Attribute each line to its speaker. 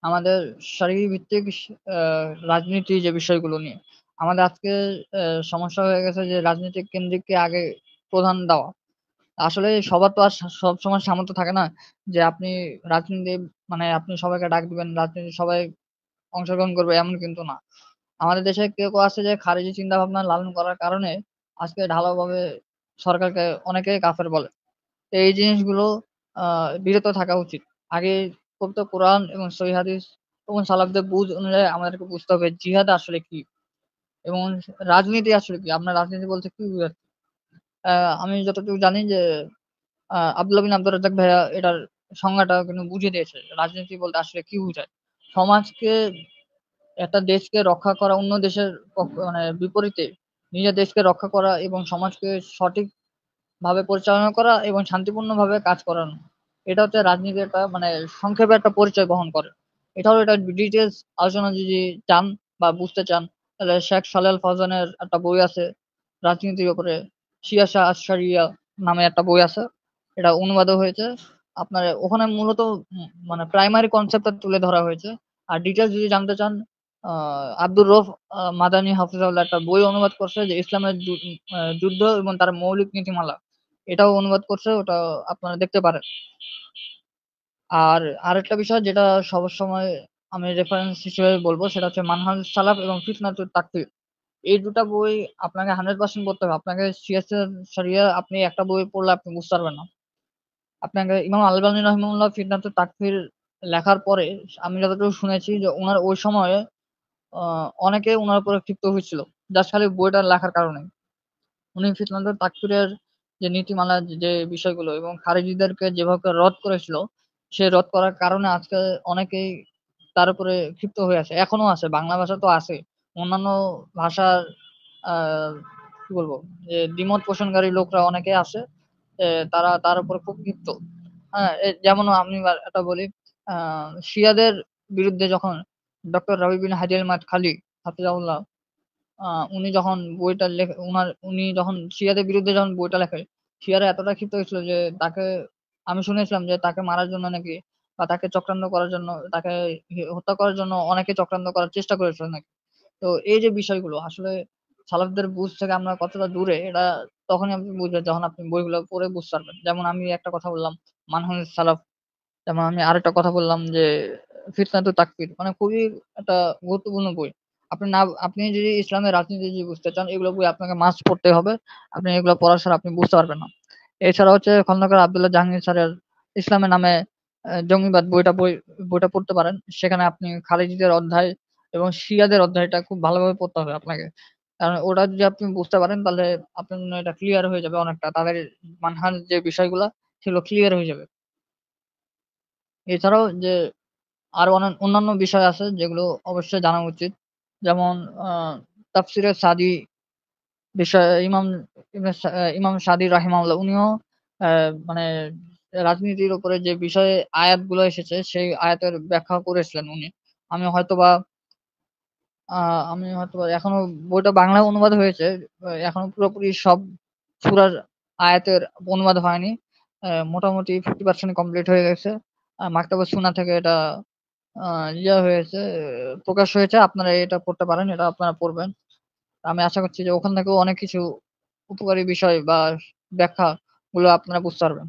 Speaker 1: আমাদের শারীরভিত্তিক রাজনীতি যে বিষয়গুলো নিয়ে। আমাদের আজকে সমস্যা হয়ে গেছে যে রাজনৈতিক কেন্দ্রিককে আগে প্রধান দেওয়া। আসলে সবার তো আর সবসময় সামর্থ্য থাকে না যে আপনি রাজনীতি মানে আপনি সবাইকে ডাক দিবেন, রাজনীতি সবাই অংশগ্রহণ করবে এমন কিন্তু না। আমাদের দেশে কেউ আছে যে খারিজি চিন্তাভাবনা লালন করার কারণে আজকে ঢালাওভাবে সরকারকে অনেকেই কাফের বলে। তো এই জিনিসগুলো বিরত থাকা উচিত। আগে পবিত্র কোরআন এবং সহিহ হাদিস এবং সালাফদের বুঝ অনুযায়ী আমাদেরকে বুঝতে হবে জিহাদ আসলে কি? এবং রাজনীতি আসলে কি? আপনার রাজনীতি বলতে কি বোঝাচ্ছেন? আমি যতটুকু জানি যে আব্দুল্লাহ বিন আব্দুর রাজ্জাক ভাইয়া এটার সংজ্ঞাটা কিন্তু বুঝিয়ে দিয়েছে। রাজনীতি বলতে আসলে কি বোঝায়? সমাজকে একটা দেশকে রক্ষা করা অন্য দেশের মানে বিপরীতে নিজের দেশকে রক্ষা করা এবং সমাজকে সঠিকভাবে পরিচালনা করা এবং শান্তিপূর্ণভাবে কাজ করানো। এটা হচ্ছে রাজনীতির একটা মানে সংক্ষেপে একটা পরিচয় বহন করে। এটাও এটা ডিটেইলস আলোচনা যদি চান বা বুঝতে চান তাহলে শেখ সালেহ আল ফাওজানের একটা বই আছে রাজনীতির উপরে, সিয়াসা আশ-শারিয়া নামে একটা বই আছে। এটা অনুবাদও হয়েছে। আপনার ওখানে মূলত মানে প্রাইমারি কনসেপ্টটা তুলে ধরা হয়েছে। আর ডিটেইলস যদি জানতে চান আব্দুর রউফ মাদানী হাফিজাহুল্লাহ একটা বই অনুবাদ করছে যে ইসলামের যুদ্ধ এবং তার মৌলিক নীতিমালা। এটাও অনুবাদ করছে, ওটা আপনারা দেখতে পারেন। আর আরেকটা বিষয় যেটা সবসময় আমি রেফারেন্স হিসেবে বলবো সেটা হচ্ছে মানহাজুস সালাফ এবং ফিতনাতুত তাকফির। এই ২ টা বই আপনাকে 100% পড়তে হবে। আপনাকে সিয়াসা শরিয়া আপনি একটা বই পড়লে আপনি বুঝতে পারবেন না। আপনাকে ইমাম আল-আলবানী রাহিমাহুল্লাহ ফিতনাতুত তাকফির লেখার পরে আমি যতটুকু শুনেছি যে উনার ওই সময়ে আ অনেকে উনার উপরে ক্ষিপ্ত হয়েছিল। জাস্ট খালি বইটা লেখার কারণে। উনি ফিতনাতুত তাকফিরের যে নীতিমালা যে বিষয়গুলো এবং খারিজিদেরকে যেভাবে রদ করেছিল, সে রদ করার কারণে আজকে অনেকেই তার উপরে ক্ষিপ্ত হয়ে আছে। এখনো আছে। বাংলা ভাষা তো আছে। অন্যান্য ভাষার আ কি বলবো? যে দ্বিমত পোষণকারী লোকরা অনেকে আছে। তারা তার উপর খুব ক্ষিপ্ত। হ্যাঁ? যেমন আমি একটা বলি, আ শিয়াদের বিরুদ্ধে যখন ডক্টর রাবি বিন হাদি আল মাদখালি হাফিজাহুল্লাহ আ উনি যখন বইটা উনি যখন শিয়াদের বিরুদ্ধে যখন বইটা লেখে, শিয়ারা এতটা ক্ষিপ্ত হয়েছিল যে তাকে আমি শুনেছিলাম যে তাকে মারার জন্য নাকি বা তাকে চক্রান্ত করার জন্য তাকে হত্যা করার জন্য অনেকে চক্রান্ত করার চেষ্টা করেছিল নাকি। তো এই যে বিষয়গুলো আসলে সালাফদের বুঝ থেকে আমরা কতটা দূরে এটা তখনই আপনি বুঝবেন যখন আপনি বইগুলো পড়ে বুঝতে পারবেন। যেমন আমি একটা কথা বললাম মানহাজুস সালাফ, যেমন আমি আরেকটা কথা বললাম যে ফিতনাতুত তাকফির মানে খুবই একটা গুরুত্বপূর্ণ বই। আপনি যদি ইসলামের রাজনীতি যদি বুঝতে চান এগুলো বই আপনাকে মাস্ট পড়তে হবে। আপনি এগুলো পড়া ছাড়া আপনি বুঝতে পারবেন না। এছাড়া হচ্ছে খন্দকার আব্দুল্লাহ জাহাঙ্গীর স্যারের ইসলামের নামে জঙ্গিবাদ বইটা পড়তে পারেন। সেখানে আপনি খালিজিদের অধ্যায় এবং শিয়াদের অধ্যায়টা খুব ভালোভাবে পড়তে হবে আপনাকে। কারণ ওটা যদি আপনি বুঝতে পারেন তাহলে আপনার জন্য এটা ক্লিয়ার হয়ে যাবে অনেকটা। তাদের মানহাজ যে বিষয়গুলা সেগুলো ক্লিয়ার হয়ে যাবে। এছাড়াও যে আরো অন্যান্য বিষয় আছে যেগুলো অবশ্যই জানা উচিত। যেমন আ তাফসিরে সাদী বিষয়ে ইমাম সাদী রাহিমাহুল্লাহ উনিও আ মানে রাজনীতির উপরে যে বিষয়ে আয়াতগুলো এসেছে সেই আয়াতের ব্যাখ্যা করেছিলেন উনি। আমি হয়তোবা আ আমি হয়তোবা এখনো বইটা বাংলায় অনুবাদ হয়েছে। এখনো পুরোপুরি সব সূরার আয়াতের অনুবাদ হয়নি। মোটামুটি 50% কমপ্লিট হয়ে গেছে। মাকতাবুস সুন্নাহ থেকে এটা আ হয়েছে, প্রকাশ হয়েছে। আপনারা এটা পড়তে পারেন। এটা আপনারা পড়বেন। আমি আশা করছি যে ওখান থেকেও অনেক কিছু উপকারী বিষয় বা ব্যাখ্যাগুলো আপনারা বুঝতে পারবেন।